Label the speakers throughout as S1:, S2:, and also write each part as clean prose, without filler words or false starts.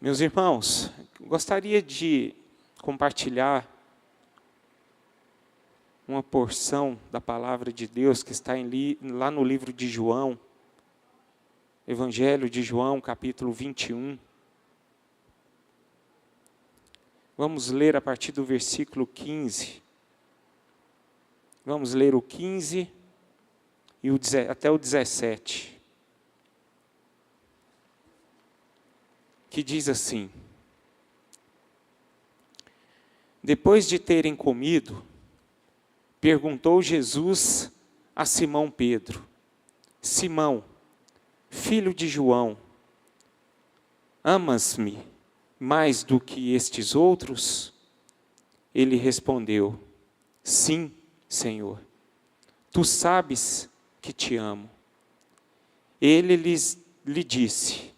S1: Meus irmãos, gostaria de compartilhar uma porção da palavra de Deus que está lá no livro de João, Evangelho de João, capítulo 21. Vamos ler a partir do versículo 15. Vamos ler o 15 até o 17. Que diz assim: Depois de terem comido, perguntou Jesus a Simão Pedro: Simão, filho de João, amas-me mais do que estes outros? Ele respondeu: Sim, Senhor, tu sabes que te amo. Ele lhe disse: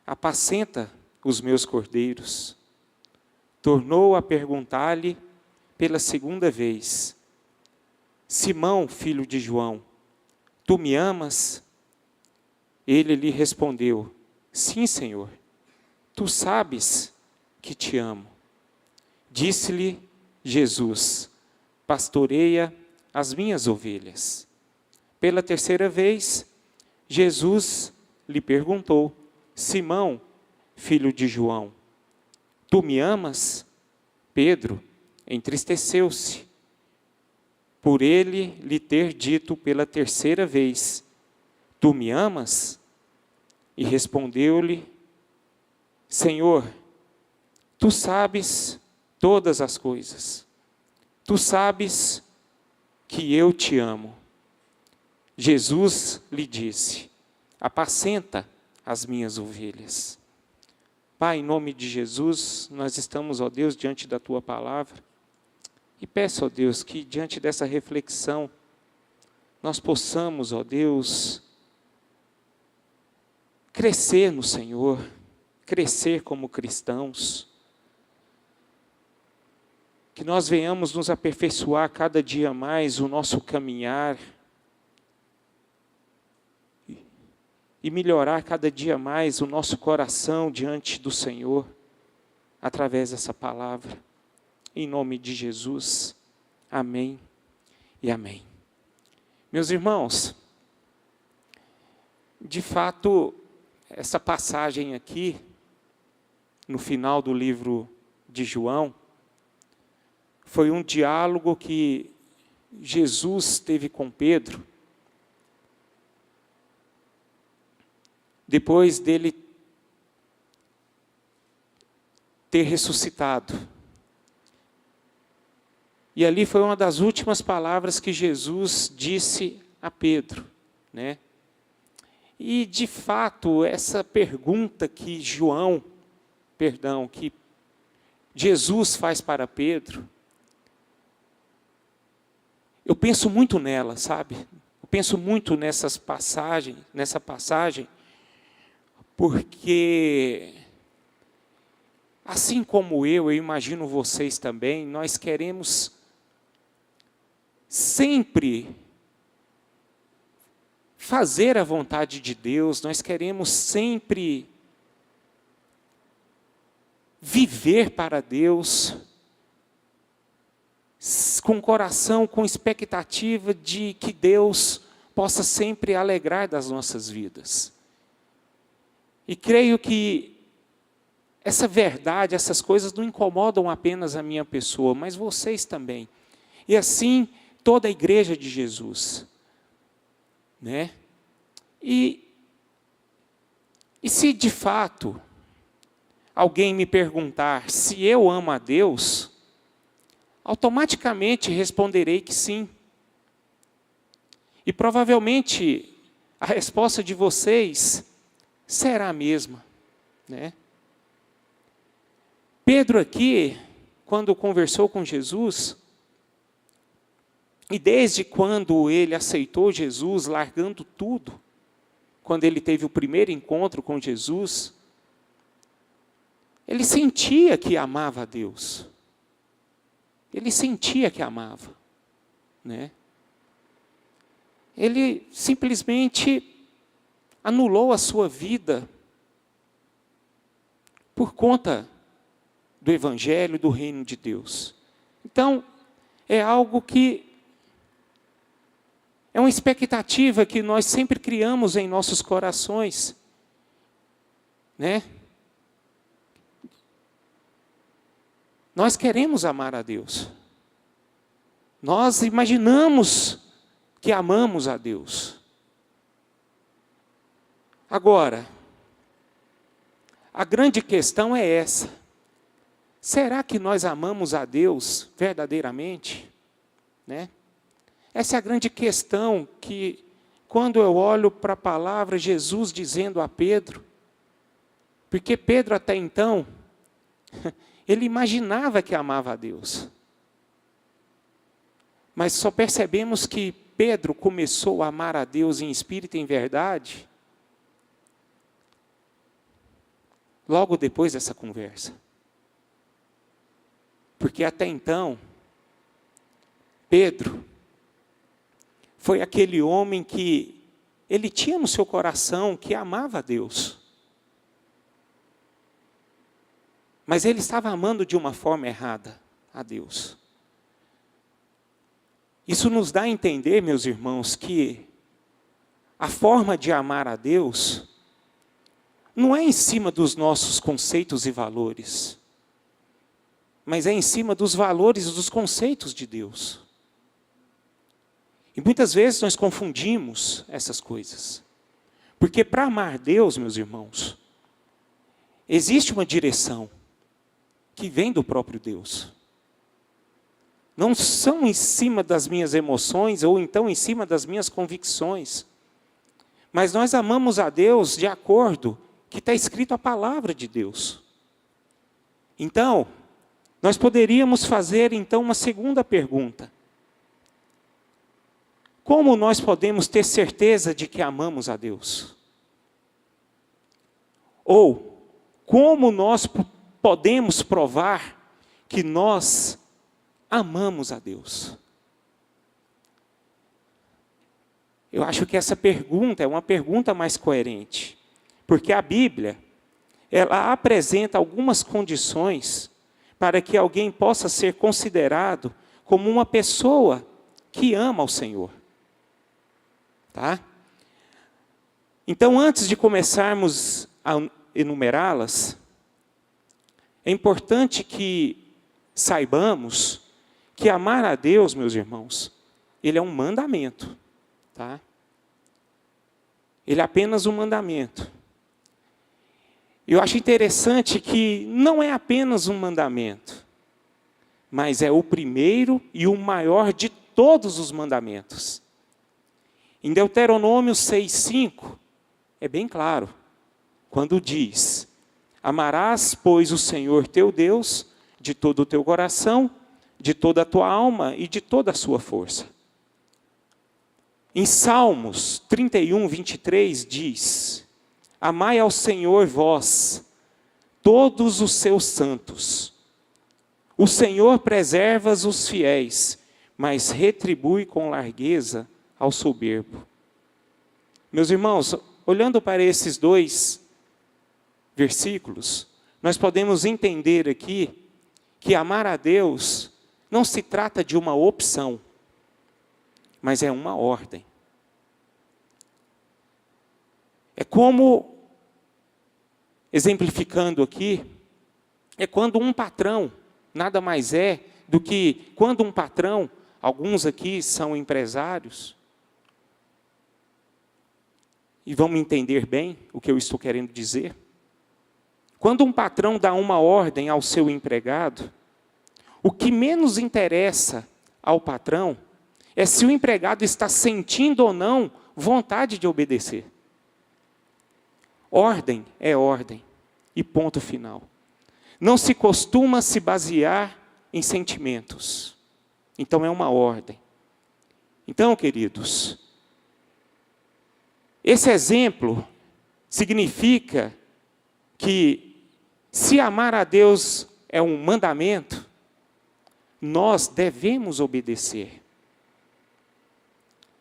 S1: Apacenta os meus cordeiros. Tornou a perguntar-lhe pela segunda vez: Simão, filho de João, tu me amas? Ele lhe respondeu: Sim, Senhor, tu sabes que te amo. Disse-lhe Jesus: Pastoreia as minhas ovelhas. Pela terceira vez, Jesus lhe perguntou: Simão, filho de João, tu me amas? Pedro entristeceu-se por ele lhe ter dito pela terceira vez: Tu me amas? E respondeu-lhe: Senhor, tu sabes todas as coisas. Tu sabes que eu te amo. Jesus lhe disse: Apacenta as minhas ovelhas. Pai, em nome de Jesus, nós estamos, ó Deus, diante da Tua palavra. E peço, ó Deus, que diante dessa reflexão, nós possamos, ó Deus, crescer no Senhor, crescer como cristãos. Que nós venhamos nos aperfeiçoar cada dia mais o nosso caminhar, e melhorar cada dia mais o nosso coração diante do Senhor, através dessa palavra. Em nome de Jesus, amém e amém. Meus irmãos, de fato, essa passagem aqui, no final do livro de João, foi um diálogo que Jesus teve com Pedro, depois dele ter ressuscitado. E ali foi uma das últimas palavras que Jesus disse a Pedro, né? E, de fato, essa pergunta que que Jesus faz para Pedro, eu penso muito nela, sabe? Eu penso muito nessa passagem, porque, assim como eu imagino vocês também, nós queremos sempre fazer a vontade de Deus, nós queremos sempre viver para Deus, com o coração, com expectativa de que Deus possa sempre alegrar das nossas vidas. E creio que essa verdade, essas coisas não incomodam apenas a minha pessoa, mas vocês também. E assim, toda a igreja de Jesus, né? E se de fato alguém me perguntar se eu amo a Deus, automaticamente responderei que sim. E provavelmente a resposta de vocês será a mesma, né? Pedro aqui, quando conversou com Jesus, e desde quando ele aceitou Jesus, largando tudo, quando ele teve o primeiro encontro com Jesus, ele sentia que amava a Deus. Ele sentia que amava, né? Ele simplesmente anulou a sua vida por conta do Evangelho, do reino de Deus. Então, é algo que é uma expectativa que nós sempre criamos em nossos corações, né? Nós queremos amar a Deus. Nós imaginamos que amamos a Deus. Agora, a grande questão é essa. Será que nós amamos a Deus verdadeiramente? Né? Essa é a grande questão que, quando eu olho para a palavra, Jesus dizendo a Pedro, porque Pedro até então, ele imaginava que amava a Deus. Mas só percebemos que Pedro começou a amar a Deus em espírito e em verdade logo depois dessa conversa. Porque até então, Pedro foi aquele homem que ele tinha no seu coração que amava a Deus. Mas ele estava amando de uma forma errada a Deus. Isso nos dá a entender, meus irmãos, que a forma de amar a Deus não é em cima dos nossos conceitos e valores, mas é em cima dos valores e dos conceitos de Deus. E muitas vezes nós confundimos essas coisas. Porque para amar Deus, meus irmãos, existe uma direção que vem do próprio Deus. Não são em cima das minhas emoções ou então em cima das minhas convicções. Mas nós amamos a Deus de acordo que está escrito a palavra de Deus. Então, nós poderíamos fazer então uma segunda pergunta. Como nós podemos ter certeza de que amamos a Deus? Ou, como nós podemos provar que nós amamos a Deus? Eu acho que essa pergunta é uma pergunta mais coerente. Porque a Bíblia, ela apresenta algumas condições para que alguém possa ser considerado como uma pessoa que ama o Senhor. Tá? Então, antes de começarmos a enumerá-las, é importante que saibamos que amar a Deus, meus irmãos, ele é um mandamento. Tá? Ele é apenas um mandamento. Eu acho interessante que não é apenas um mandamento, mas é o primeiro e o maior de todos os mandamentos. Em Deuteronômio 6:5, é bem claro, quando diz: amarás, pois, o Senhor teu Deus de todo o teu coração, de toda a tua alma e de toda a sua força. Em Salmos 31:23 diz: amai ao Senhor vós, todos os seus santos. O Senhor preserva os fiéis, mas retribui com largueza ao soberbo. Meus irmãos, olhando para esses dois versículos, nós podemos entender aqui que amar a Deus não se trata de uma opção, mas é uma ordem. É como, exemplificando aqui, é quando um patrão, nada mais é do que quando um patrão, alguns aqui são empresários, e vão me entender bem o que eu estou querendo dizer. Quando um patrão dá uma ordem ao seu empregado, o que menos interessa ao patrão é se o empregado está sentindo ou não vontade de obedecer. Ordem é ordem, e ponto final. Não se costuma se basear em sentimentos. Então é uma ordem. Então, queridos, esse exemplo significa que se amar a Deus é um mandamento, nós devemos obedecer.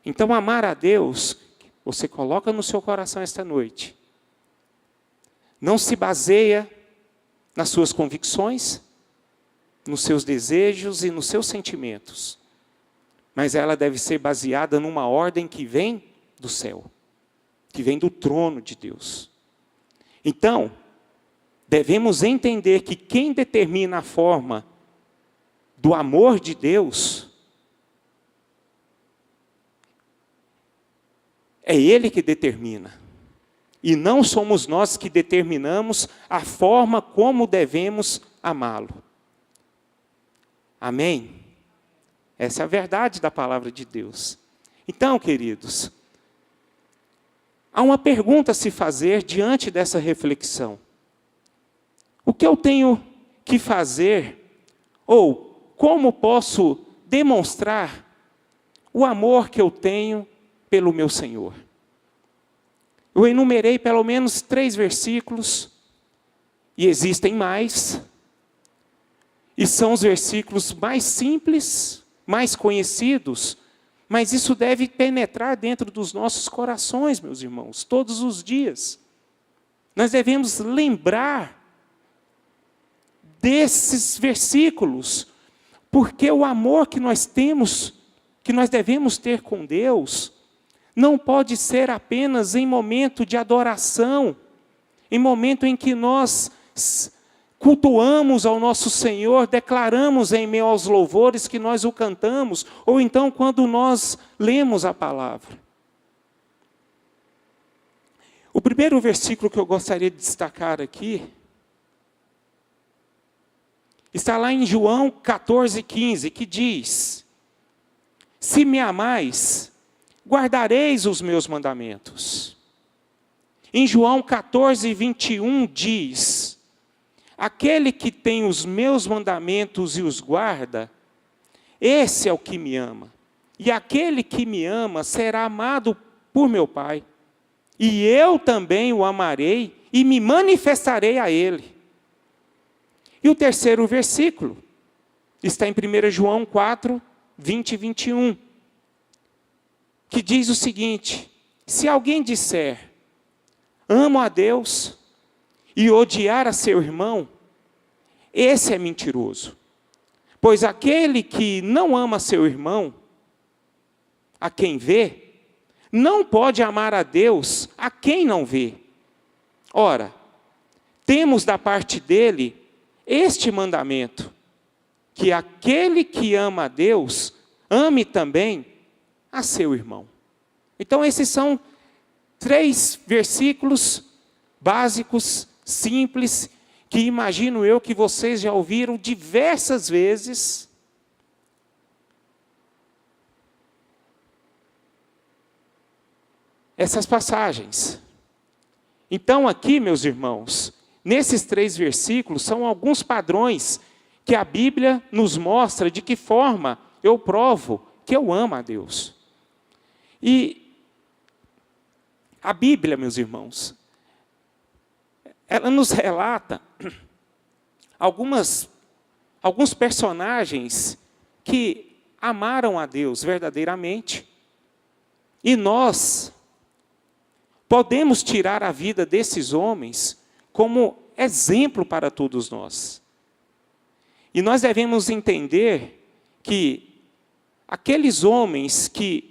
S1: Então, amar a Deus, você coloca no seu coração esta noite, não se baseia nas suas convicções, nos seus desejos e nos seus sentimentos. Mas ela deve ser baseada numa ordem que vem do céu, que vem do trono de Deus. Então, devemos entender que quem determina a forma do amor de Deus é Ele que determina. E não somos nós que determinamos a forma como devemos amá-lo. Amém? Essa é a verdade da palavra de Deus. Então, queridos, há uma pergunta a se fazer diante dessa reflexão. O que eu tenho que fazer, ou como posso demonstrar o amor que eu tenho pelo meu Senhor? Eu enumerei pelo menos 3 versículos, e existem mais, e são os versículos mais simples, mais conhecidos, mas isso deve penetrar dentro dos nossos corações, meus irmãos, todos os dias. Nós devemos lembrar desses versículos, porque o amor que nós temos, que nós devemos ter com Deus, não pode ser apenas em momento de adoração, em momento em que nós cultuamos ao nosso Senhor, declaramos em meio aos louvores que nós o cantamos, ou então quando nós lemos a palavra. O primeiro versículo que eu gostaria de destacar aqui está lá em João 14,15, que diz: se me amais, guardareis os meus mandamentos. Em João 14:21 diz: aquele que tem os meus mandamentos e os guarda, esse é o que me ama. E aquele que me ama será amado por meu Pai. E eu também o amarei e me manifestarei a ele. E o terceiro versículo está em 1 João 4, 20 e 21. Que diz o seguinte: se alguém disser, amo a Deus, e odiar a seu irmão, esse é mentiroso. Pois aquele que não ama seu irmão, a quem vê, não pode amar a Deus a quem não vê. Ora, temos da parte dele este mandamento, que aquele que ama a Deus, ame também a seu irmão. Então esses são 3 versículos básicos, simples, que imagino eu que vocês já ouviram diversas vezes. Essas passagens. Então aqui, meus irmãos, nesses 3 versículos são alguns padrões que a Bíblia nos mostra de que forma eu provo que eu amo a Deus. E a Bíblia, meus irmãos, ela nos relata alguns personagens que amaram a Deus verdadeiramente. E nós podemos tirar a vida desses homens como exemplo para todos nós. E nós devemos entender que aqueles homens que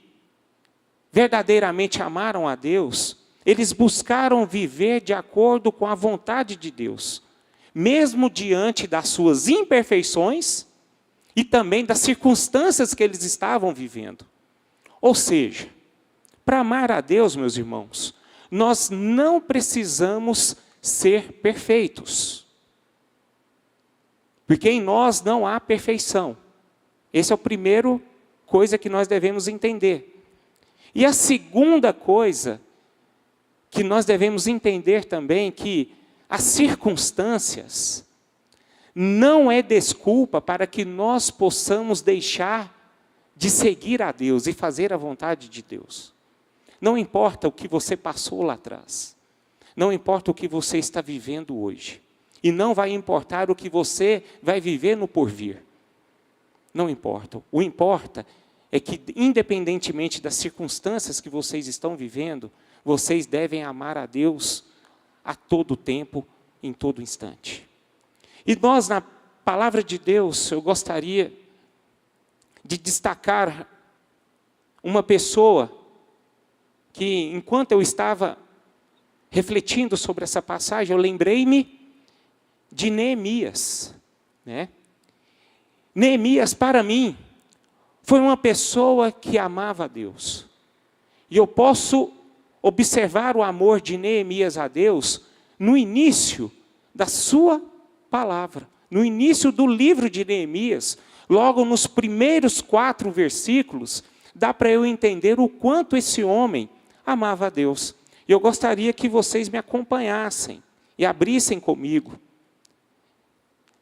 S1: verdadeiramente amaram a Deus, eles buscaram viver de acordo com a vontade de Deus, mesmo diante das suas imperfeições e também das circunstâncias que eles estavam vivendo. Ou seja, para amar a Deus, meus irmãos, nós não precisamos ser perfeitos, porque em nós não há perfeição. Essa é a primeira coisa que nós devemos entender. E a segunda coisa que nós devemos entender também, que as circunstâncias não é desculpa para que nós possamos deixar de seguir a Deus e fazer a vontade de Deus. Não importa o que você passou lá atrás, não importa o que você está vivendo hoje, e não vai importar o que você vai viver no porvir. Não importa. O importa é que, independentemente das circunstâncias que vocês estão vivendo, vocês devem amar a Deus a todo tempo, em todo instante. E nós, na palavra de Deus, eu gostaria de destacar uma pessoa que, enquanto eu estava refletindo sobre essa passagem, eu lembrei-me de Neemias, né? Neemias, para mim, foi uma pessoa que amava a Deus. E eu posso observar o amor de Neemias a Deus no início da sua palavra, no início do livro de Neemias, logo nos primeiros 4 versículos, dá para eu entender o quanto esse homem amava a Deus. E eu gostaria que vocês me acompanhassem e abrissem comigo.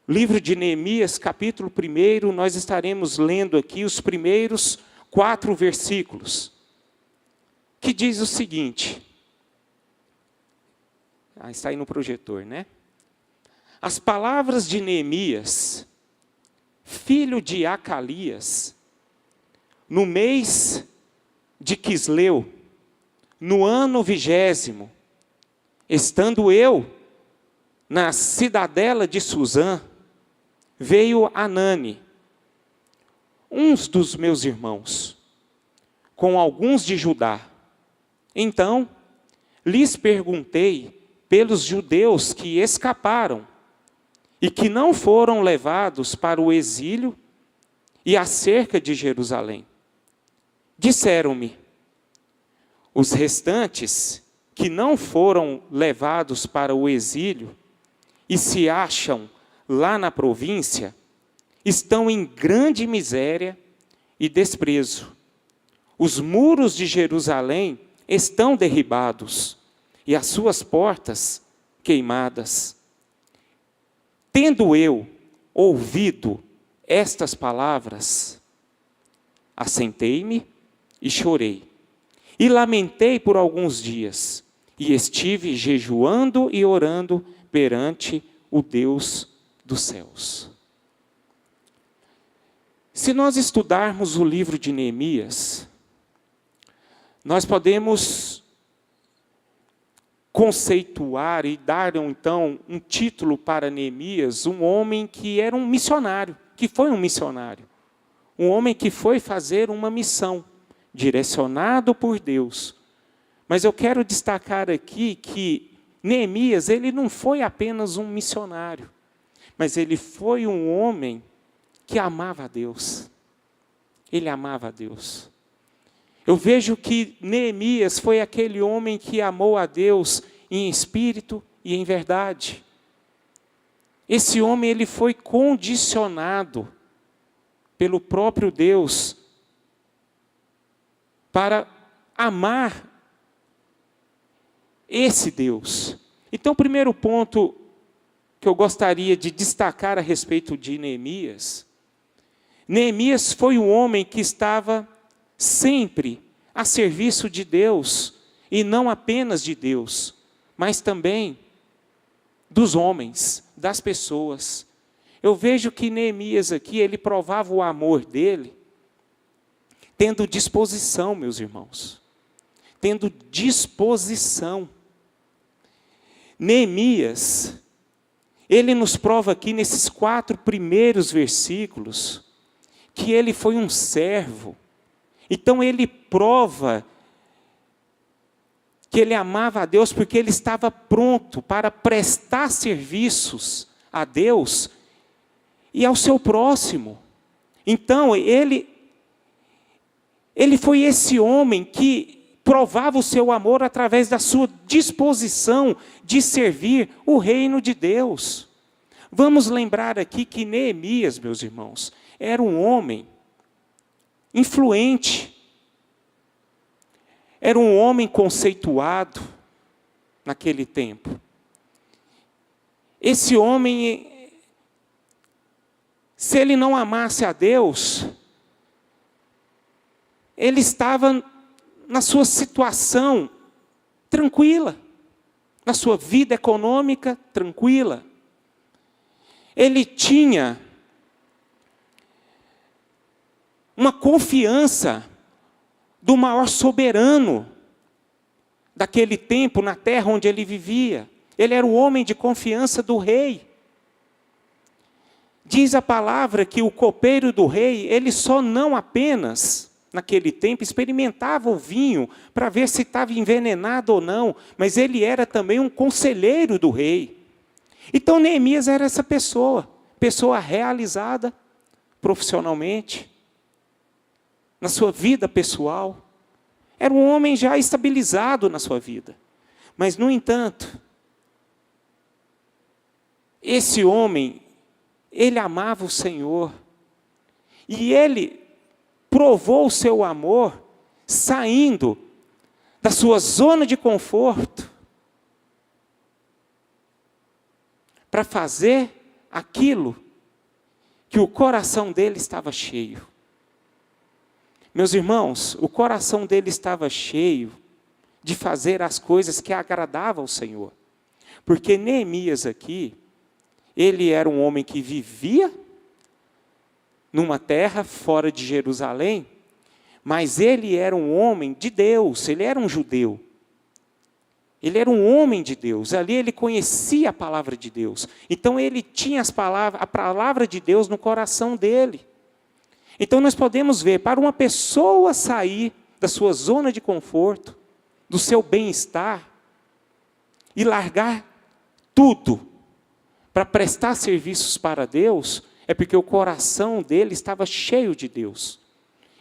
S1: Livro de Neemias, capítulo 1, nós estaremos lendo aqui os primeiros 4 versículos, que diz o seguinte, está aí no projetor, né? As palavras de Neemias, filho de Acalias, no mês de Quisleu, no ano 20º, estando eu na cidadela de Suzã, veio Anani, uns dos meus irmãos, com alguns de Judá. Então, lhes perguntei pelos judeus que escaparam e que não foram levados para o exílio e acerca de Jerusalém. Disseram-me, os restantes que não foram levados para o exílio e se acham lá na província, estão em grande miséria e desprezo. Os muros de Jerusalém estão derribados e as suas portas queimadas. Tendo eu ouvido estas palavras, assentei-me e chorei. E lamentei por alguns dias, e estive jejuando e orando perante o Deus dos céus. Se nós estudarmos o livro de Neemias, nós podemos conceituar e dar então um título para Neemias, um homem que era um missionário, que foi um missionário. Um homem que foi fazer uma missão, direcionado por Deus. Mas eu quero destacar aqui que Neemias, ele não foi apenas um missionário, mas ele foi um homem que amava a Deus. Ele amava a Deus. Eu vejo que Neemias foi aquele homem que amou a Deus em espírito e em verdade. Esse homem, ele foi condicionado pelo próprio Deus para amar esse Deus. Então, o primeiro ponto que eu gostaria de destacar a respeito de Neemias, Neemias foi um homem que estava sempre a serviço de Deus, e não apenas de Deus, mas também dos homens, das pessoas. Eu vejo que Neemias aqui, ele provava o amor dele, tendo disposição, meus irmãos, tendo disposição. Neemias, ele nos prova aqui nesses 4 primeiros versículos, que ele foi um servo. Então ele prova que ele amava a Deus porque ele estava pronto para prestar serviços a Deus e ao seu próximo. Então ele foi esse homem que provava o seu amor através da sua disposição de servir o reino de Deus. Vamos lembrar aqui que Neemias, meus irmãos, era um homem influente, era um homem conceituado naquele tempo. Esse homem, se ele não amasse a Deus, ele estava na sua situação tranquila, na sua vida econômica tranquila. Ele tinha uma confiança do maior soberano daquele tempo, na terra onde ele vivia. Ele era o homem de confiança do rei. Diz a palavra que o copeiro do rei, ele só não apenas, naquele tempo, experimentava o vinho para ver se estava envenenado ou não, mas ele era também um conselheiro do rei. Então Neemias era essa pessoa realizada profissionalmente, na sua vida pessoal. Era um homem já estabilizado na sua vida. Mas, no entanto, esse homem, ele amava o Senhor. E ele provou o seu amor saindo da sua zona de conforto para fazer aquilo que o coração dele estava cheio. Meus irmãos, o coração dele estava cheio de fazer as coisas que agradavam ao Senhor. Porque Neemias aqui, ele era um homem que vivia numa terra fora de Jerusalém, mas ele era um homem de Deus, ele era um judeu. Ele era um homem de Deus, ali ele conhecia a palavra de Deus. Então ele tinha a palavra de Deus no coração dele. Então nós podemos ver, para uma pessoa sair da sua zona de conforto, do seu bem-estar, e largar tudo para prestar serviços para Deus, é porque o coração dele estava cheio de Deus.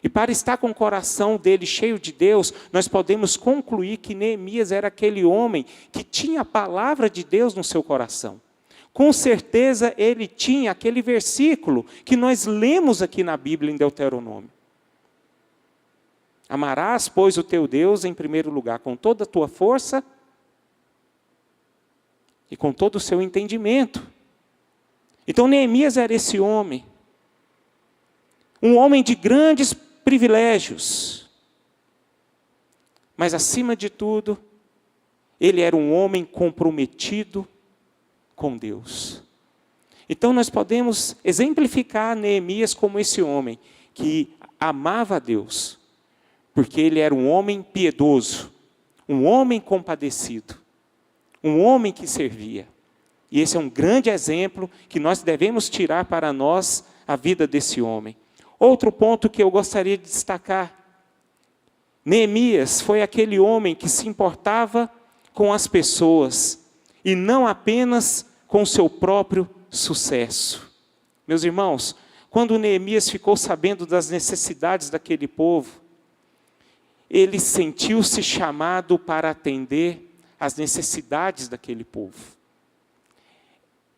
S1: E para estar com o coração dele cheio de Deus, nós podemos concluir que Neemias era aquele homem que tinha a palavra de Deus no seu coração. Com certeza ele tinha aquele versículo que nós lemos aqui na Bíblia em Deuteronômio. Amarás, pois, o teu Deus em primeiro lugar, com toda a tua força e com todo o seu entendimento. Então Neemias era esse homem. Um homem de grandes privilégios. Mas, acima de tudo, ele era um homem comprometido com Deus. Então nós podemos exemplificar Neemias como esse homem que amava a Deus, porque ele era um homem piedoso, um homem compadecido, um homem que servia. E esse é um grande exemplo que nós devemos tirar para nós a vida desse homem. Outro ponto que eu gostaria de destacar: Neemias foi aquele homem que se importava com as pessoas e não apenas com o seu próprio sucesso. Meus irmãos, quando Neemias ficou sabendo das necessidades daquele povo, ele sentiu-se chamado para atender às necessidades daquele povo.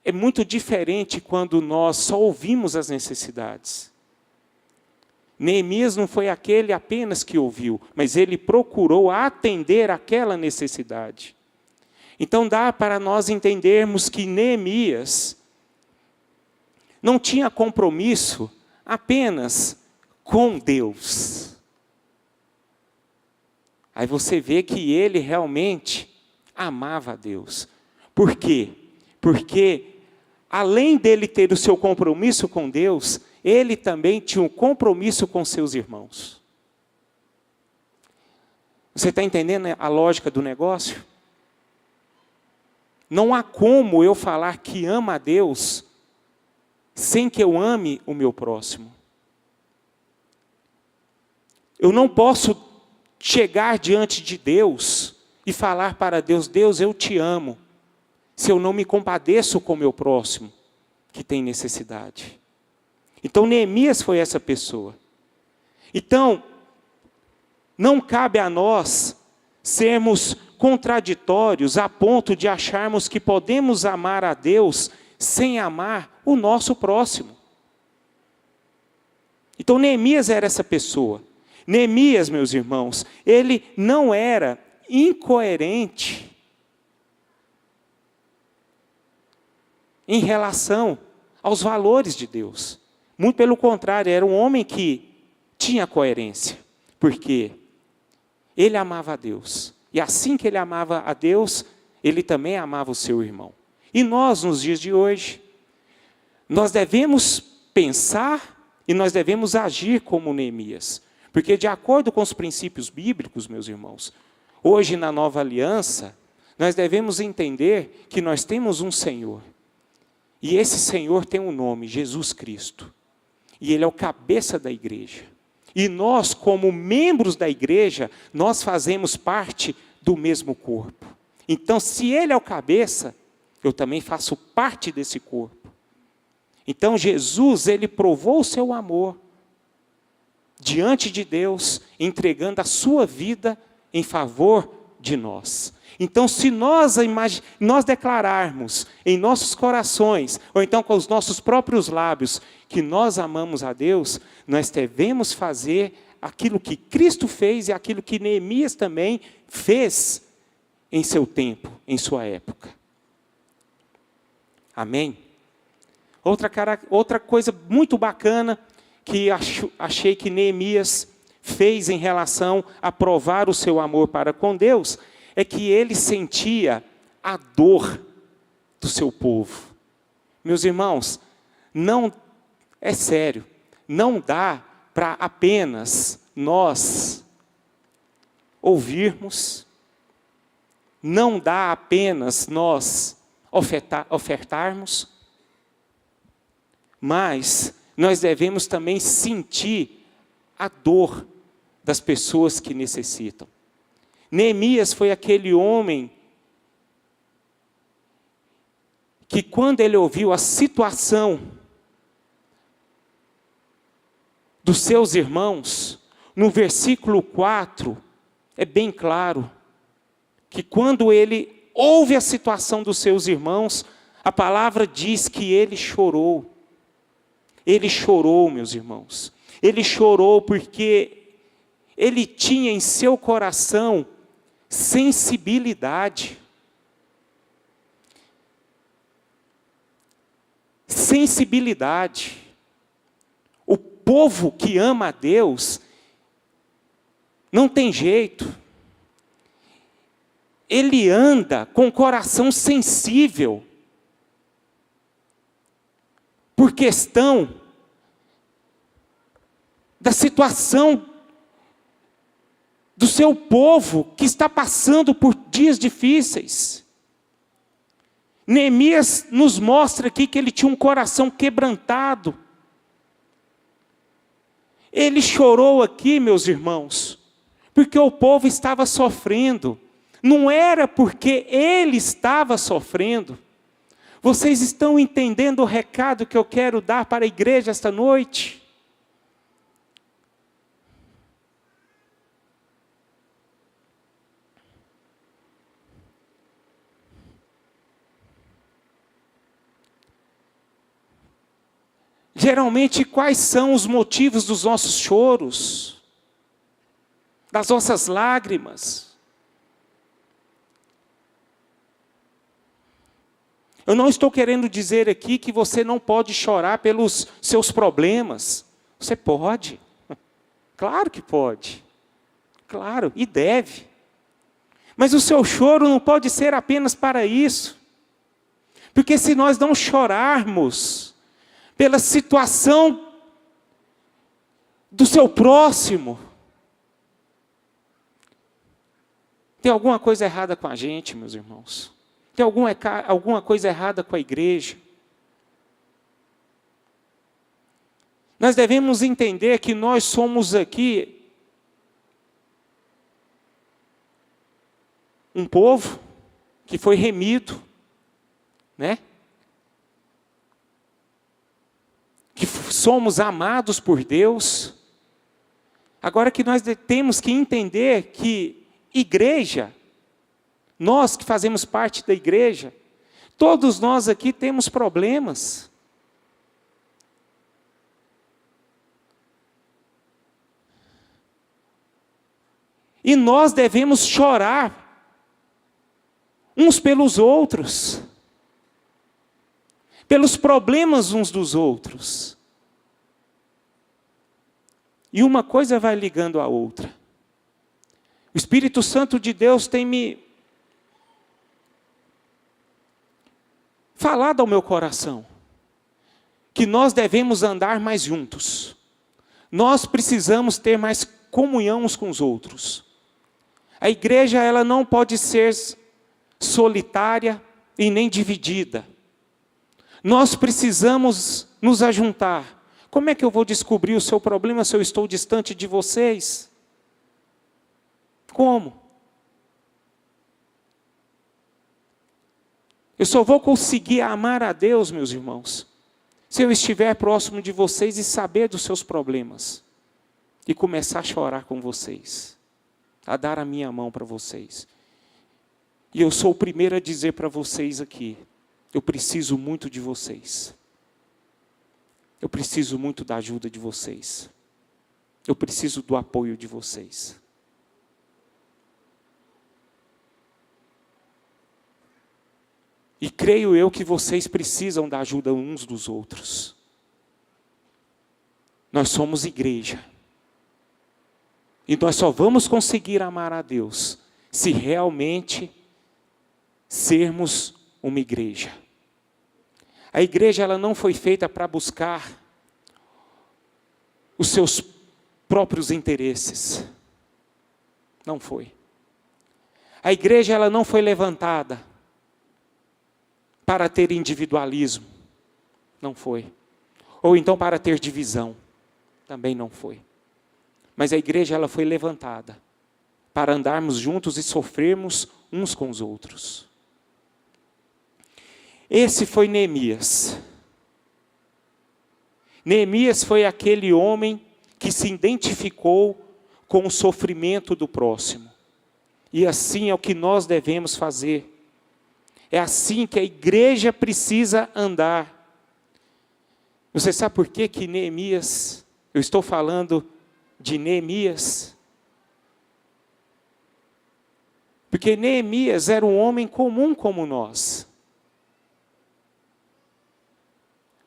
S1: É muito diferente quando nós só ouvimos as necessidades. Neemias não foi aquele apenas que ouviu, mas ele procurou atender aquela necessidade. Então dá para nós entendermos que Neemias não tinha compromisso apenas com Deus. Aí você vê que ele realmente amava a Deus. Por quê? Porque além dele ter o seu compromisso com Deus, ele também tinha um compromisso com seus irmãos. Você está entendendo a lógica do negócio? Não há como eu falar que amo a Deus sem que eu ame o meu próximo. Eu não posso chegar diante de Deus e falar para Deus: Deus, eu te amo, se eu não me compadeço com o meu próximo que tem necessidade. Então Neemias foi essa pessoa. Então, não cabe a nós sermos contraditórios a ponto de acharmos que podemos amar a Deus sem amar o nosso próximo. Então Neemias era essa pessoa. Neemias, meus irmãos, ele não era incoerente em relação aos valores de Deus. Muito pelo contrário, era um homem que tinha coerência, porque ele amava a Deus. E assim que ele amava a Deus, ele também amava o seu irmão. E nós, nos dias de hoje, nós devemos pensar e nós devemos agir como Neemias. Porque de acordo com os princípios bíblicos, meus irmãos, hoje na nova aliança, nós devemos entender que nós temos um Senhor. E esse Senhor tem um nome, Jesus Cristo. E Ele é o cabeça da igreja. E nós, como membros da igreja, nós fazemos parte do mesmo corpo. Então, se Ele é o cabeça, eu também faço parte desse corpo. Então, Jesus, Ele provou o seu amor diante de Deus, entregando a sua vida em favor de nós. Então, se nós declararmos em nossos corações, ou então com os nossos próprios lábios, que nós amamos a Deus, nós devemos fazer aquilo que Cristo fez e aquilo que Neemias também fez em seu tempo, em sua época. Amém? Outra coisa muito bacana que achei que Neemias fez em relação a provar o seu amor para com Deus, é que ele sentia a dor do seu povo. Meus irmãos, é sério, não dá para apenas nós ouvirmos, não dá apenas nós ofertarmos, mas nós devemos também sentir a dor das pessoas que necessitam. Neemias foi aquele homem que, quando ele ouviu a situação dos seus irmãos, no versículo 4, é bem claro, que quando ele ouve a situação dos seus irmãos, a palavra diz que ele chorou. Ele chorou, meus irmãos. Ele chorou porque ele tinha em seu coração sensibilidade. Sensibilidade. O povo que ama a Deus não tem jeito. Ele anda com o coração sensível por questão da situação do seu povo que está passando por dias difíceis. Neemias nos mostra aqui que ele tinha um coração quebrantado. Ele chorou aqui, meus irmãos, porque o povo estava sofrendo. Não era porque ele estava sofrendo. Vocês estão entendendo o recado que eu quero dar para a igreja esta noite? Geralmente, quais são os motivos dos nossos choros? Das nossas lágrimas? Eu não estou querendo dizer aqui que você não pode chorar pelos seus problemas. Você pode. Claro que pode. Claro, e deve. Mas o seu choro não pode ser apenas para isso. Porque se nós não chorarmos pela situação do seu próximo, tem alguma coisa errada com a gente, meus irmãos. Tem alguma coisa errada com a igreja. Nós devemos entender que nós somos aqui um povo que foi remido, né? Que somos amados por Deus. Agora que nós temos que entender que igreja, nós que fazemos parte da igreja, todos nós aqui temos problemas. E nós devemos chorar uns pelos outros, pelos problemas uns dos outros. E uma coisa vai ligando à outra. O Espírito Santo de Deus tem me falado ao meu coração que nós devemos andar mais juntos. Nós precisamos ter mais comunhão uns com os outros. A igreja, ela não pode ser solitária e nem dividida. Nós precisamos nos ajuntar. Como é que eu vou descobrir o seu problema se eu estou distante de vocês? Como? Eu só vou conseguir amar a Deus, meus irmãos, se eu estiver próximo de vocês e saber dos seus problemas. E começar a chorar com vocês. A dar a minha mão para vocês. E eu sou o primeiro a dizer para vocês aqui, eu preciso muito de vocês. Eu preciso muito da ajuda de vocês. Eu preciso do apoio de vocês. E creio eu que vocês precisam da ajuda uns dos outros. Nós somos igreja. E nós só vamos conseguir amar a Deus se realmente sermos uma igreja. A igreja ela não foi feita para buscar os seus próprios interesses. Não foi. A igreja ela não foi levantada para ter individualismo. Não foi. Ou então para ter divisão. Também não foi. Mas a igreja ela foi levantada para andarmos juntos e sofrermos uns com os outros. Esse foi Neemias. Neemias foi aquele homem que se identificou com o sofrimento do próximo. E assim é o que nós devemos fazer. É assim que a igreja precisa andar. Você sabe por que Neemias, eu estou falando de Neemias? Porque Neemias era um homem comum como nós.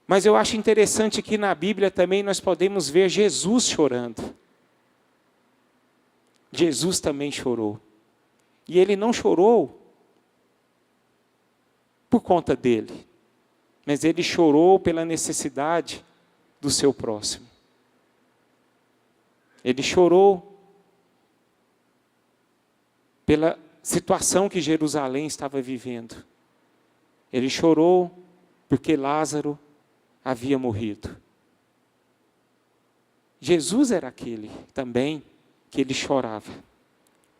S1: Mas eu acho interessante que na Bíblia também nós podemos ver Jesus chorando. Jesus também chorou. E ele não chorou por conta dele, mas ele chorou pela necessidade do seu próximo. Ele chorou pela situação que Jerusalém estava vivendo. Ele chorou porque Lázaro havia morrido. Jesus era aquele também que ele chorava,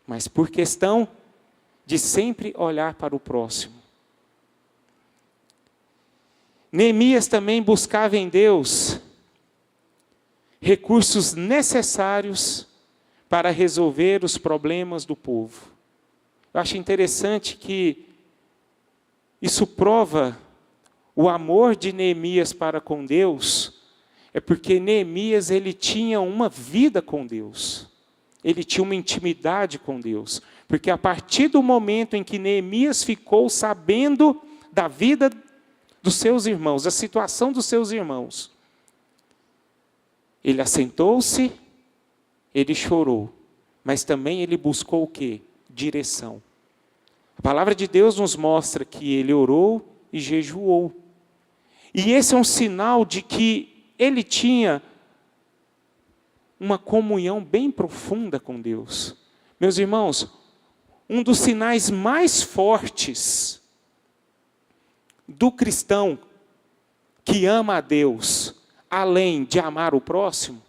S1: mas por questão de sempre olhar para o próximo. Neemias também buscava em Deus recursos necessários para resolver os problemas do povo. Eu acho interessante que isso prova o amor de Neemias para com Deus, é porque Neemias ele tinha uma vida com Deus. Ele tinha uma intimidade com Deus. Porque a partir do momento em que Neemias ficou sabendo da vida dos seus irmãos, da situação dos seus irmãos, ele assentou-se, ele chorou, mas também ele buscou o quê? Direção. A palavra de Deus nos mostra que ele orou e jejuou. E esse é um sinal de que ele tinha uma comunhão bem profunda com Deus. Meus irmãos, um dos sinais mais fortes do cristão que ama a Deus, além de amar o próximo,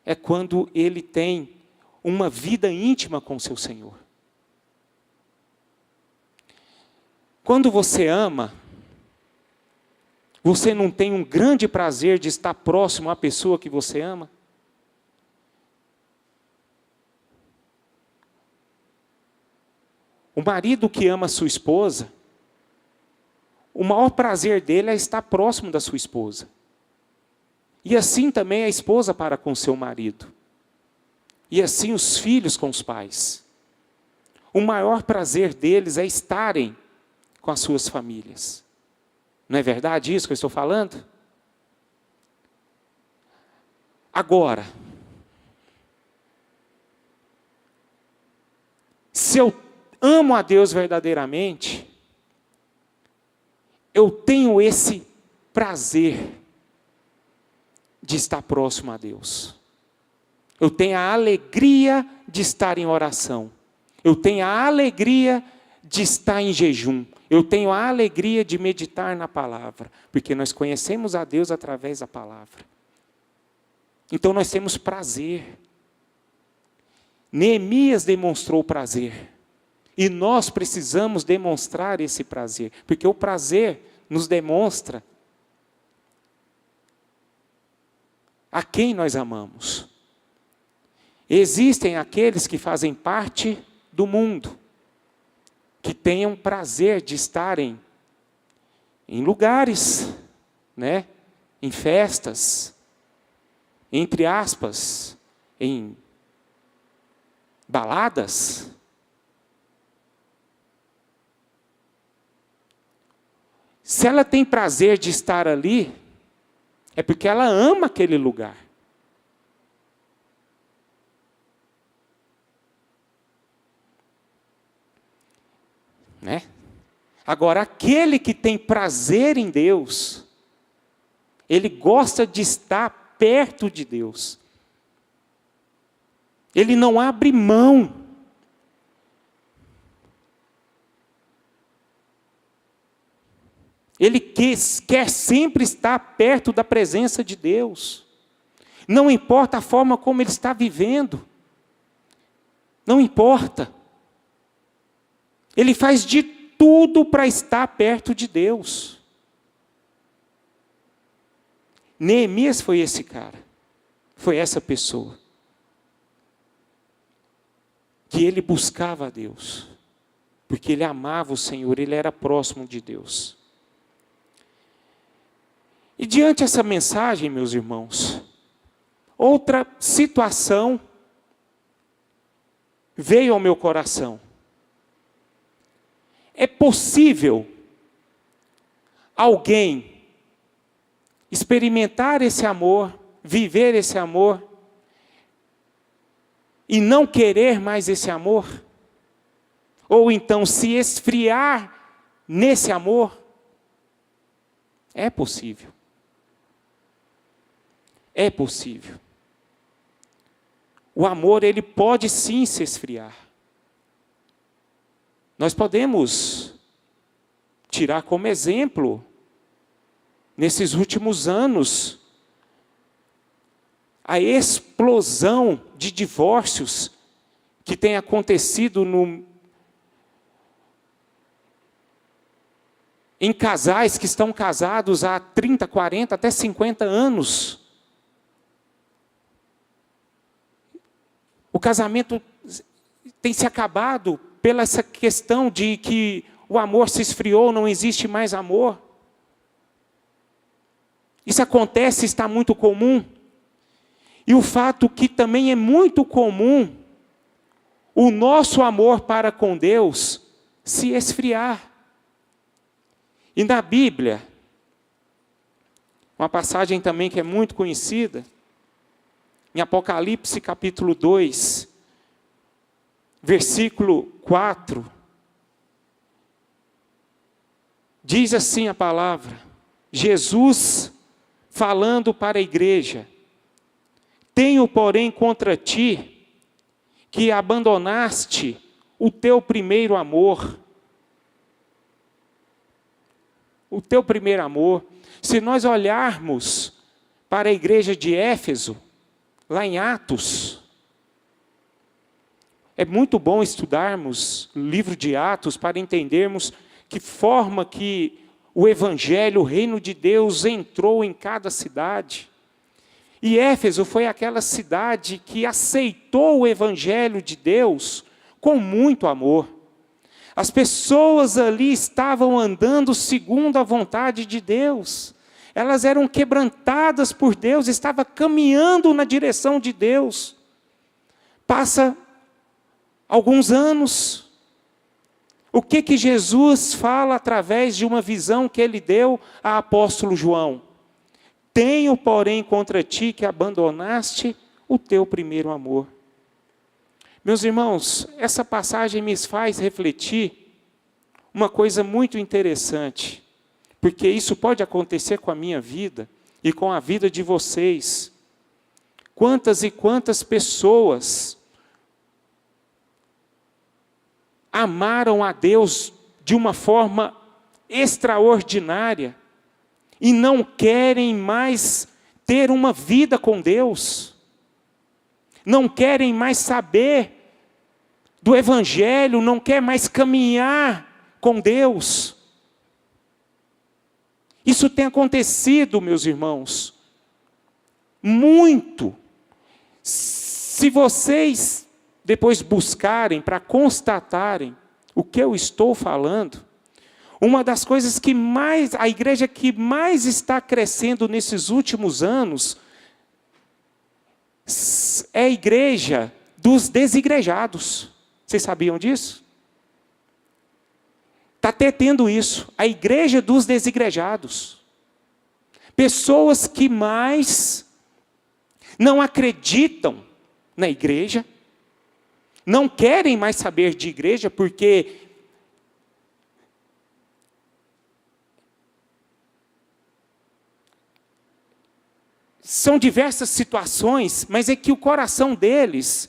S1: é quando ele tem uma vida íntima com o seu Senhor. Quando você ama, você não tem um grande prazer de estar próximo à pessoa que você ama? O marido que ama a sua esposa, o maior prazer dele é estar próximo da sua esposa. E assim também a esposa para com seu marido. E assim os filhos com os pais. O maior prazer deles é estarem com as suas famílias. Não é verdade isso que eu estou falando? Agora, se eu amo a Deus verdadeiramente, eu tenho esse prazer de estar próximo a Deus. Eu tenho a alegria de estar em oração. Eu tenho a alegria de estar em jejum. Eu tenho a alegria de meditar na palavra, porque nós conhecemos a Deus através da palavra. Então nós temos prazer. Neemias demonstrou prazer. E nós precisamos demonstrar esse prazer, porque o prazer nos demonstra a quem nós amamos. Existem aqueles que fazem parte do mundo, que tenham prazer de estarem em lugares, né, em festas, entre aspas, em baladas. Se ela tem prazer de estar ali, é porque ela ama aquele lugar. Né? Agora, aquele que tem prazer em Deus, ele gosta de estar perto de Deus. Ele não abre mão. Ele quer sempre estar perto da presença de Deus. Não importa a forma como ele está vivendo. Não importa. Ele faz de tudo para estar perto de Deus. Neemias foi esse cara. Foi essa pessoa. Que ele buscava a Deus. Porque ele amava o Senhor, ele era próximo de Deus. E diante dessa mensagem, meus irmãos, outra situação veio ao meu coração. É possível alguém experimentar esse amor, viver esse amor, e não querer mais esse amor? Ou então se esfriar nesse amor? É possível. É possível. O amor, ele pode sim se esfriar. Nós podemos tirar como exemplo, nesses últimos anos, a explosão de divórcios que tem acontecido em casais que estão casados há 30, 40, até 50 anos. O casamento tem se acabado pela essa questão de que o amor se esfriou, não existe mais amor. Isso acontece, está muito comum. E o fato que também é muito comum o nosso amor para com Deus se esfriar. E na Bíblia, uma passagem também que é muito conhecida, em Apocalipse capítulo 2, versículo 4, diz assim a palavra, Jesus falando para a igreja: tenho, porém, contra ti, que abandonaste o teu primeiro amor. O teu primeiro amor. Se nós olharmos para a igreja de Éfeso, lá em Atos, é muito bom estudarmos o livro de Atos para entendermos que forma que o Evangelho, o reino de Deus entrou em cada cidade. E Éfeso foi aquela cidade que aceitou o Evangelho de Deus com muito amor. As pessoas ali estavam andando segundo a vontade de Deus. Elas eram quebrantadas por Deus, estavam caminhando na direção de Deus. Passa alguns anos. O que Jesus fala através de uma visão que ele deu a apóstolo João? Tenho, porém, contra ti que abandonaste o teu primeiro amor. Meus irmãos, essa passagem me faz refletir uma coisa muito interessante, porque isso pode acontecer com a minha vida e com a vida de vocês. Quantas e quantas pessoas amaram a Deus de uma forma extraordinária e não querem mais ter uma vida com Deus, não querem mais saber do Evangelho, não querem mais caminhar com Deus. Isso tem acontecido, meus irmãos, muito. Se vocês depois buscarem para constatarem o que eu estou falando, uma das coisas que mais, a igreja que mais está crescendo nesses últimos anos, é a igreja dos desigrejados. Vocês sabiam disso? Está até tendo isso, a igreja dos desigrejados. Pessoas que mais não acreditam na igreja, não querem mais saber de igreja, porque são diversas situações, mas é que o coração deles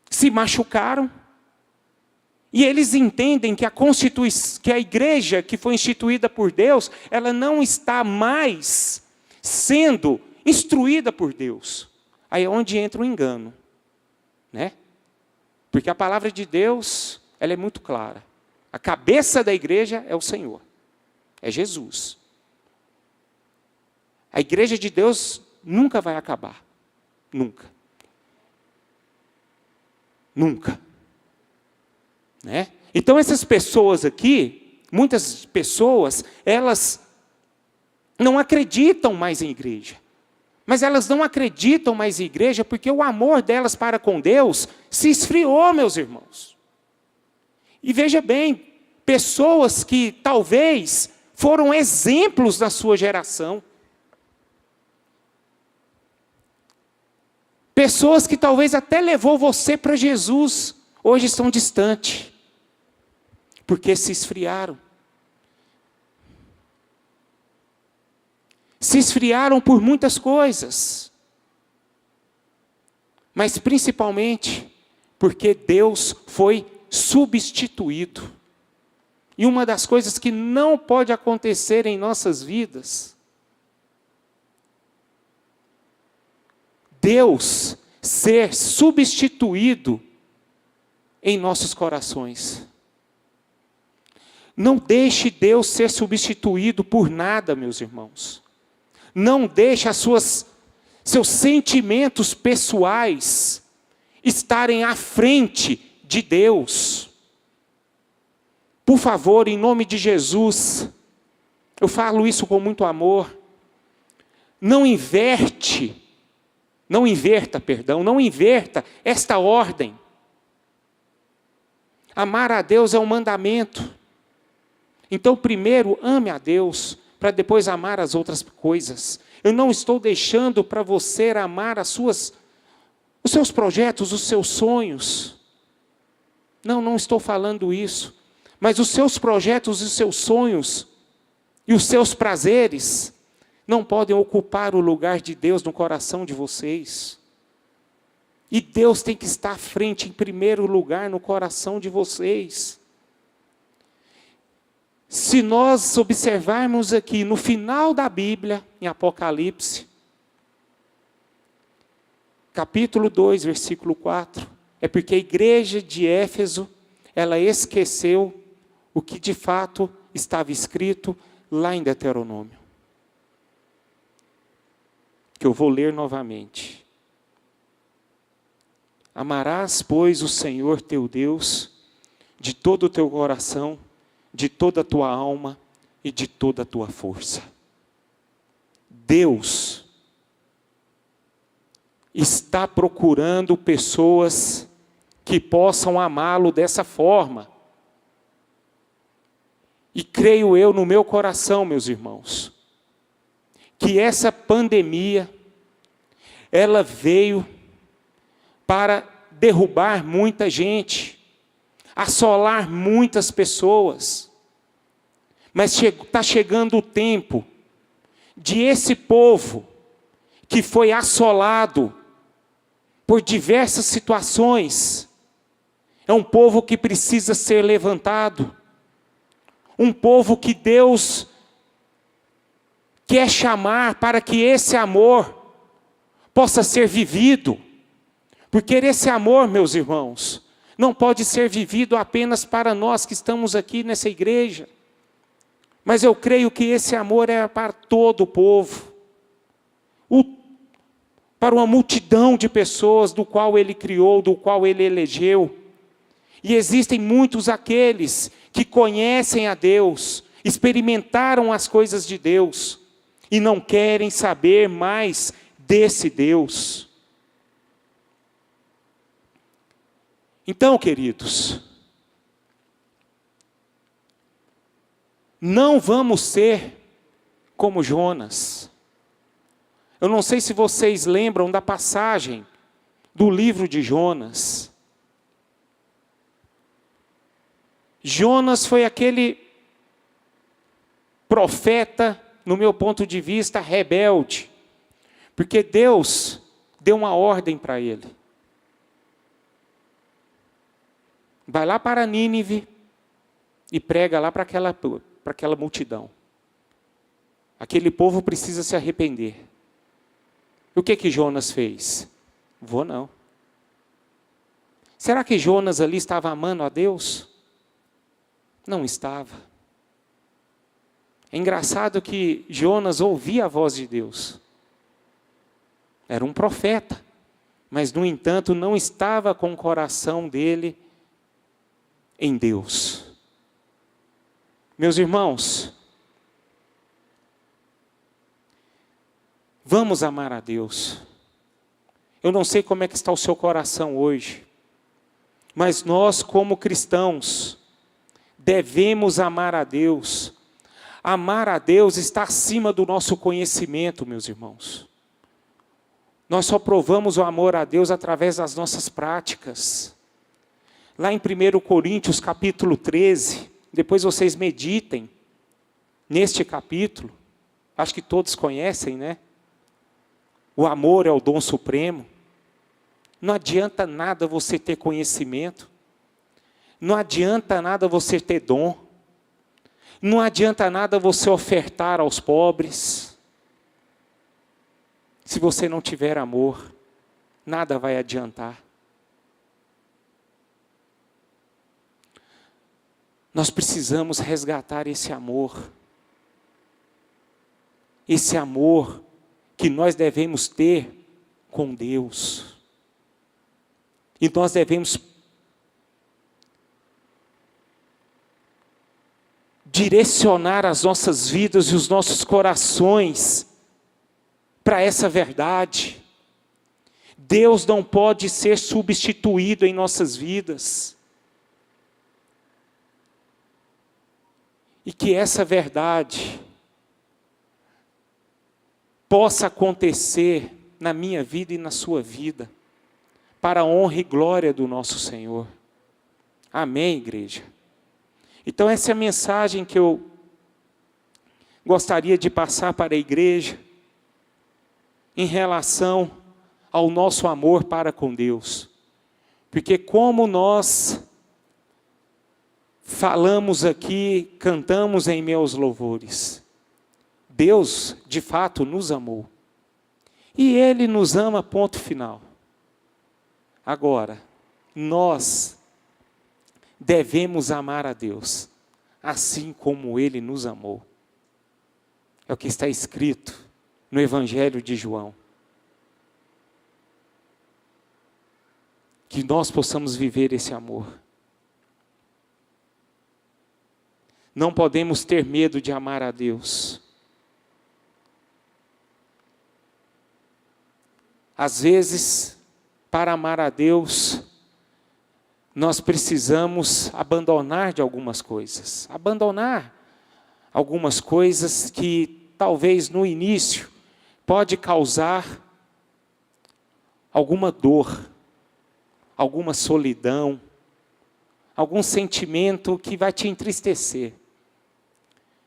S1: se machucaram, e eles entendem que a igreja que foi instituída por Deus, ela não está mais sendo instruída por Deus. Aí é onde entra o engano, né? Porque a palavra de Deus, ela é muito clara. A cabeça da igreja é o Senhor, é Jesus. A igreja de Deus nunca vai acabar. Nunca. Nunca. Né? Então essas pessoas aqui, muitas pessoas, elas não acreditam mais em igreja. Mas elas não acreditam mais em igreja porque o amor delas para com Deus se esfriou, meus irmãos. E veja bem, pessoas que talvez foram exemplos da sua geração. Pessoas que talvez até levou você para Jesus, hoje estão distantes, porque se esfriaram. Se esfriaram por muitas coisas, mas principalmente porque Deus foi substituído. E uma das coisas que não pode acontecer em nossas vidas, Deus ser substituído em nossos corações. Não deixe Deus ser substituído por nada, meus irmãos. Não deixe seus sentimentos pessoais estarem à frente de Deus. Por favor, em nome de Jesus, eu falo isso com muito amor, não inverta esta ordem. Amar a Deus é um mandamento. Então, primeiro, ame a Deus, para depois amar as outras coisas. Eu não estou deixando para você amar os seus projetos, os seus sonhos. Não estou falando isso. Mas os seus projetos, os seus sonhos e os seus prazeres não podem ocupar o lugar de Deus no coração de vocês. E Deus tem que estar à frente, em primeiro lugar, no coração de vocês. Se nós observarmos aqui no final da Bíblia, em Apocalipse, capítulo 2, versículo 4, é porque a igreja de Éfeso, ela esqueceu o que de fato estava escrito lá em Deuteronômio. Que eu vou ler novamente. Amarás, pois, o Senhor teu Deus de todo o teu coração, de toda a tua alma e de toda a tua força. Deus está procurando pessoas que possam amá-lo dessa forma. E creio eu no meu coração, meus irmãos, que essa pandemia, ela veio para derrubar muita gente, assolar muitas pessoas. Mas está chegando o tempo de esse povo que foi assolado por diversas situações, É um povo que precisa ser levantado. Um povo que Deus quer chamar para que esse amor possa ser vivido. Porque esse amor, meus irmãos, não pode ser vivido apenas para nós que estamos aqui nessa igreja. Mas eu creio que esse amor é para todo o povo. Para uma multidão de pessoas do qual Ele criou, do qual Ele elegeu. E existem muitos aqueles que conhecem a Deus, experimentaram as coisas de Deus, e não querem saber mais desse Deus. Então, queridos, não vamos ser como Jonas. Eu não sei se vocês lembram da passagem do livro de Jonas. Jonas foi aquele profeta, no meu ponto de vista, rebelde, porque Deus deu uma ordem para ele. Vai lá para Nínive e prega lá para aquela multidão. Aquele povo precisa se arrepender. E o que Jonas fez? Vou não. Será que Jonas ali estava amando a Deus? Não estava. É engraçado que Jonas ouvia a voz de Deus. Era um profeta, mas no entanto não estava com o coração dele em Deus. Meus irmãos, vamos amar a Deus. Eu não sei como é que está o seu coração hoje, mas nós como cristãos devemos amar a Deus. Amar a Deus está acima do nosso conhecimento, meus irmãos. Nós só provamos o amor a Deus através das nossas práticas. Lá em 1 Coríntios capítulo 13, depois vocês meditem neste capítulo, acho que todos conhecem, né? O amor é o dom supremo. Não adianta nada você ter conhecimento. Não adianta nada você ter dom. Não adianta nada você ofertar aos pobres. Se você não tiver amor, nada vai adiantar. Nós precisamos resgatar esse amor. Esse amor que nós devemos ter com Deus. E nós devemos direcionar as nossas vidas e os nossos corações para essa verdade. Deus não pode ser substituído em nossas vidas. E que essa verdade possa acontecer na minha vida e na sua vida, para a honra e glória do nosso Senhor. Amém, igreja? Então essa é a mensagem que eu gostaria de passar para a igreja, em relação ao nosso amor para com Deus. Porque como nós falamos aqui, cantamos em meus louvores, Deus, de fato, nos amou. E Ele nos ama, ponto final. Agora, nós devemos amar a Deus, assim como Ele nos amou. É o que está escrito no Evangelho de João. Que nós possamos viver esse amor. Não podemos ter medo de amar a Deus. Às vezes, para amar a Deus, nós precisamos abandonar de algumas coisas. Abandonar algumas coisas que talvez no início pode causar alguma dor, alguma solidão, algum sentimento que vai te entristecer.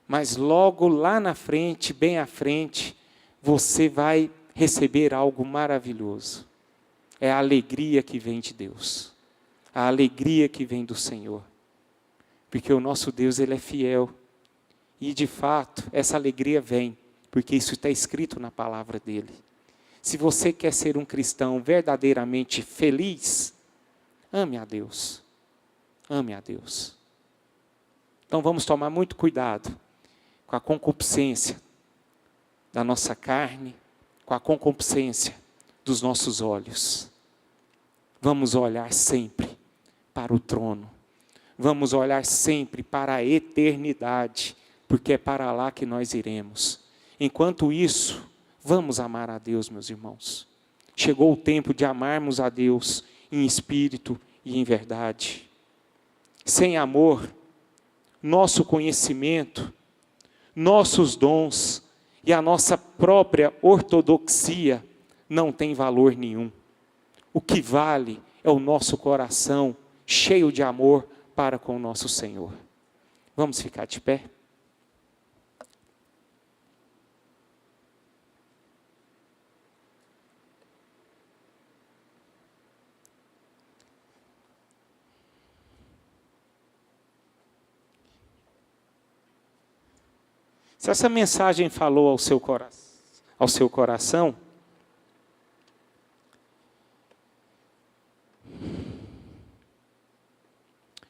S1: Mas logo lá na frente, bem à frente, você vai receber algo maravilhoso. É a alegria que vem de Deus. a alegria que vem do Senhor. Porque o nosso Deus, Ele é fiel. E de fato, essa alegria vem, porque isso está escrito na palavra dEle. Se você quer ser um cristão verdadeiramente feliz, ame a Deus. Ame a Deus. Então vamos tomar muito cuidado com a concupiscência da nossa carne, com a concupiscência dos nossos olhos. Vamos olhar sempre para o trono. Vamos olhar sempre para a eternidade, porque é para lá que nós iremos. Enquanto isso, vamos amar a Deus, meus irmãos. Chegou o tempo de amarmos a Deus em espírito e em verdade. Sem amor, nosso conhecimento, nossos dons e a nossa própria ortodoxia não tem valor nenhum. O que vale é o nosso coração cheio de amor para com o nosso Senhor. Vamos ficar de pé? Se essa mensagem falou ao seu coração,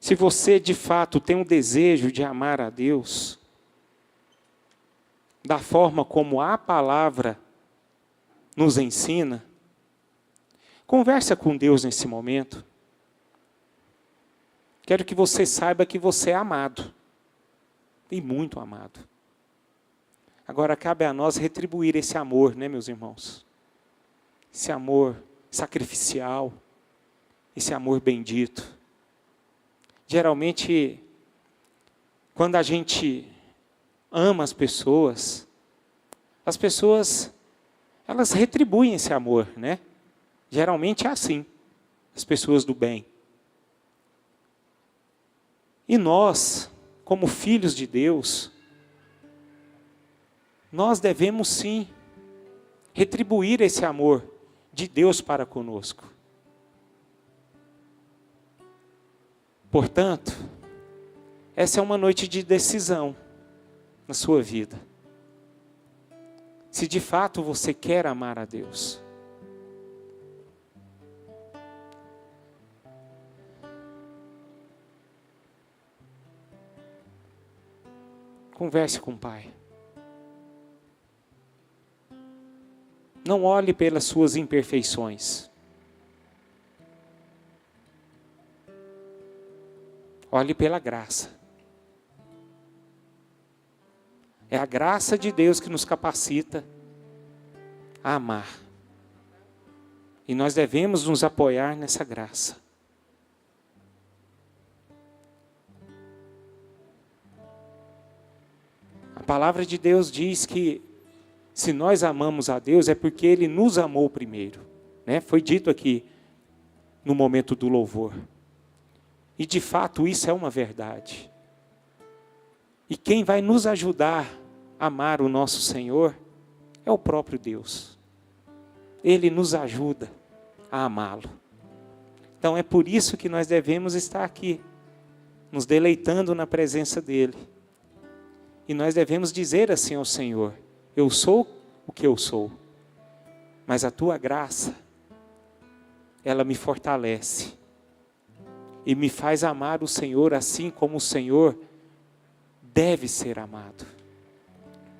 S1: se você de fato tem um desejo de amar a Deus, da forma como a palavra nos ensina, conversa com Deus nesse momento. Quero que você saiba que você é amado, e muito amado. Agora cabe a nós retribuir esse amor, né, meus irmãos? Esse amor sacrificial, esse amor bendito. Geralmente, quando a gente ama as pessoas, elas retribuem esse amor, né? Geralmente é assim, as pessoas do bem. E nós, como filhos de Deus, nós devemos sim retribuir esse amor de Deus para conosco. Portanto, essa é uma noite de decisão na sua vida. Se de fato você quer amar a Deus. Converse com o Pai. Não olhe pelas suas imperfeições. Olhe pela graça. É a graça de Deus que nos capacita a amar. E nós devemos nos apoiar nessa graça. A palavra de Deus diz que se nós amamos a Deus é porque Ele nos amou primeiro, né? Foi dito aqui no momento do louvor. E de fato isso é uma verdade. E quem vai nos ajudar a amar o nosso Senhor é o próprio Deus. Ele nos ajuda a amá-lo. Então é por isso que nós devemos estar aqui, nos deleitando na presença dEle. E nós devemos dizer assim ao Senhor: eu sou o que eu sou, mas a tua graça, ela me fortalece e me faz amar o Senhor assim como o Senhor deve ser amado.